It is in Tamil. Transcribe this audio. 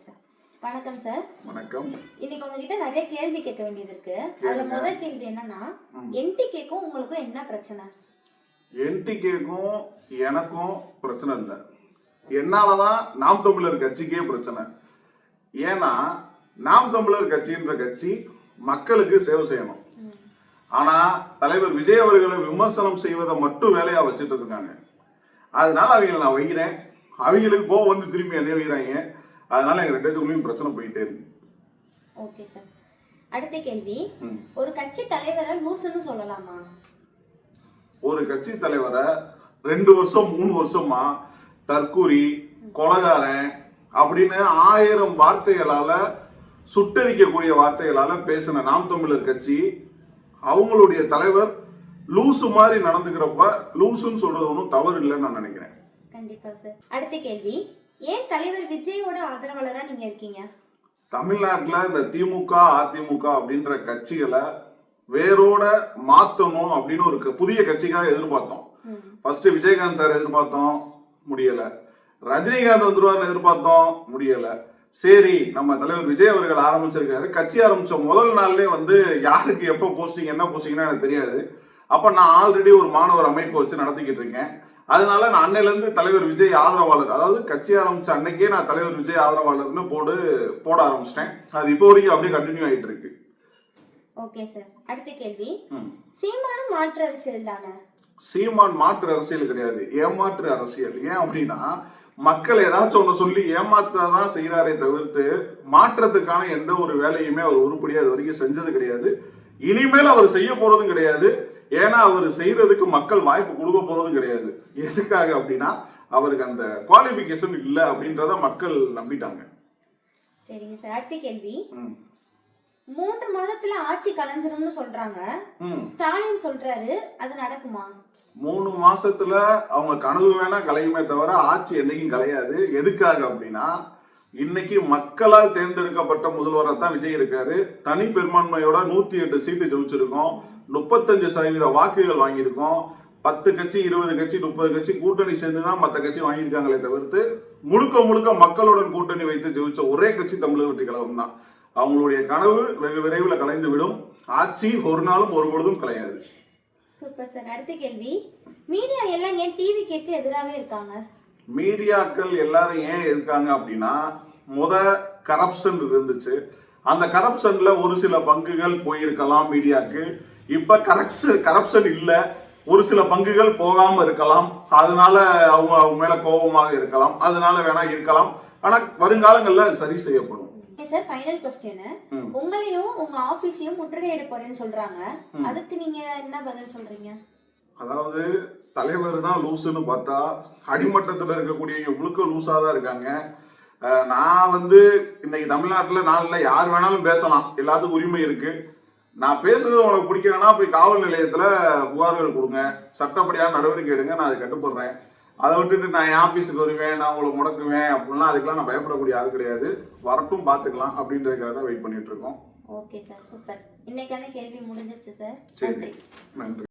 சார். வணக்கம் சார். வணக்கம். இன்னைக்கு உங்ககிட்ட நிறைய கேள்வி கேட்க வேண்டியது இருக்கு. அதுல முதல் கேள்வி என்னன்னா, என்டிகேக்கும் உங்களுக்கும் என்ன பிரச்சனை? என்டிகேக்கும் எனக்கும் பிரச்சனை இல்லை. என்னாலதான் நாம் தமிழர் கட்சிக்கே பிரச்சனை. ஏன்னா நாம் தமிழர் கட்சின்ற கட்சி மக்களுக்கு சேவை செய்யணும். ஆனா தலைவர் விஜய் அவர்களை விமர்சனம் செய்வதை மட்டும் வேலையா வச்சுட்டு இருக்காங்க. அதனால அவங்களை நான் வைக்கிறேன். அவங்களுக்கு கோவம் வந்து திரும்பி என்ன வைக்கிறாங்க. அதனால எங்க ரெண்டு பேருக்குள்ளேயும் பிரச்சனை போயிட்டே இருக்கு. Okay sir. அடுத்த கேள்வி, ஒரு கட்சி தலைவரை லூசுன்னு சொல்லலாமா? ஒரு கட்சி தலைவரை 2 வருஷம் 3 வருஷமா தற்கூரி, கொலகாரன் அப்படின்னு 1000 வார்த்தைகளால சுட்டரிக்கக்கூடிய வார்த்தைகளால பேசின நாம் தமிழர் கட்சி அவங்களுடைய தலைவர் லூசு மாதிரி நடந்துக்கிறப்ப லூசுன்னு சொல்றது ஒன்றும் தவறு இல்லைன்னு நான் நினைக்கிறேன். கண்டிப்பா சார். அடுத்த கேள்வி, ஏன் தலைவர் விஜயோட ஆதரவாளரா நீங்க இருக்கீங்க? தமிழ்நாட்டுல இந்த திமுக அதிமுக அப்படின்ற கட்சிகளை வேரோட மாத்தணும் அப்படின்னு ஒரு புதிய கட்சிக்காக எதிர்பார்த்தோம். ஃபர்ஸ்ட் விஜயகாந்த் சார் எதிர்பார்த்தோம், முடியல. ரஜினிகாந்த் வந்துருவார்னு எதிர்பார்த்தோம், முடியல. சரி, நம்ம தலைவர் விஜய் அவர்கள் ஆரம்பிச்சிருக்காரு. கட்சி ஆரம்பிச்ச முதல் நாள்லயே வந்து யாருக்கு எப்ப போஸ்டிங் என்ன போஸ்டிங்னா எனக்கு தெரியாது. அப்ப நான் ஆல்ரெடி ஒரு மாணவர் அமைப்பு வச்சு நடத்திக்கிட்டு இருக்கேன். அதனால நான் அன்னையில இருந்து தலைவர் விஜய் ஆதரவாளர், அதாவது கட்சி ஆரம்பிச்ச அன்னைக்கே நான் தலைவர் விஜய் ஆதரவாளர்னு போட ஆரம்பிச்சிட்டேன். அது இப்போ வரைக்கும் அப்படியே கண்டினியூ ஆயிட்டு இருக்கு. Okay sir. அடுத்த கேள்வி, சீமான் மாற்று அரசியல் தானே? சீமான் மாற்று அரசியல் கிடையாது, ஏமாற்று அரசியல். ஏன் அப்படின்னா மக்கள் ஏதாச்சும் ஒண்ணு சொல்லி ஏமாத்தான் செய்யறாரே தவிர்த்து மாற்றத்துக்கான எந்த ஒரு வேலையுமே அவர் உருப்படியா அது வரைக்கும் செஞ்சது கிடையாது. இனிமேல் அவர் செய்ய போறதும் கிடையாது. ஏன்னா அவர் செய்யறதுக்கு மக்கள் வாய்ப்பு கொடுக்க போறதும் கிடையாது. எதுக்காக அப்படின்னா அவருக்கு அந்த குவாலிபிகேஷன் இல்லை அப்படின்றத மக்கள் நம்பிட்டாங்க. சரிங்க சார். அடுத்த கேள்வி, 3 மாதத்துல ஆட்சி கலைஞ்சிரும்னு சொல்றாங்க. ஸ்டாலின் சொல்றாரு, அது நடக்குமா? 3 மாசத்துல அவங்க கனவு வேணா கலையுமே தவிர ஆட்சி என்னைக்கும் கலையாது. எதுக்காக அப்படின்னா இன்னைக்கு மக்களால் தேர்ந்தெடுக்கப்பட்ட முதல்வராக தான் விஜய் இருக்காரு. தனி பெரும்பான்மையோட 108 சீட்டு ஜெயிச்சிருக்கோம். 35% வாக்குகள் வாங்கியிருக்கோம். 10 கட்சி 20 கட்சி 30 கட்சி கூட்டணி சேர்ந்துதான் மற்ற கட்சி வாங்கியிருக்காங்களே தவிர்த்து முழுக்க முழுக்க மக்களுடன் கூட்டணி வைத்து ஜெயிச்ச ஒரே கட்சி தமிழக வெற்றி கழகம் தான். அவங்களுடைய கனவு வெகு விரைவில் கலைந்து விடும். ஆட்சி ஒரு நாளும் ஒரு பொழுதும் கலையாது. Super sir. அடுத்த கேள்வி, மீடியா எல்லாம் ஏன் டிவி கேட்க எதிராகவே இருக்காங்க? மீடியாக்கள் எல்லாரும் ஏன் இருக்காங்க அப்படின்னா கரப்ஷன் இருந்துச்சு. அந்த கரப்ஷன்ல ஒரு சில பங்குகள் போயிருக்கலாம் மீடியாக்கு. இப்ப கரப்ஷன் இல்ல, ஒரு சில பங்குகள் போகாம இருக்கலாம். அதனால அவங்க மேல கோபமாக இருக்கலாம், அதனால வேணா இருக்கலாம். ஆனா வருங்காலங்கள்ல சரி செய்யப்படும். சார், ஃபைனல் क्वेश्चन, உங்களையும் உங்க ஆபீஸையும் முற்றுகையிட போறேன்னு சொல்றாங்க. அதுக்கு நீங்க என்ன பதில் சொல்றீங்க? அதாவது தலைவர் தான் லூசுன்னு பார்த்தா அடிமட்டத்தில் இருக்கக்கூடிய முழுக்க லூஸா தான் இருக்காங்க. நான் வந்து இன்னைக்கு தமிழ்நாட்டில் நாளில் யார் வேணாலும் பேசலாம், எல்லாத்துக்கும் உரிமை இருக்கு. நான் பேசுறது உனக்கு பிடிக்கலன்னா போய் காவல் நிலையத்தில் புகார்கள் கொடுங்க, சட்டப்படியான நடவடிக்கை எடுங்க, நான் அதை கட்டுப்படுறேன். அதை விட்டுட்டு நான் என் ஆஃபீஸுக்கு வருவேன், நான் உங்களை முடக்குவேன் அப்படின்னா அதுக்கெல்லாம் நான் பயப்படக்கூடிய ஆள் கிடையாது. வரட்டும், பார்த்துக்கலாம் அப்படின்றதுக்காக தான் வெயிட் பண்ணிட்டு இருக்கோம். Okay sir, super. இன்னைக்கான கேள்வி முடிஞ்சிருச்சு சார். சரி, நன்றி.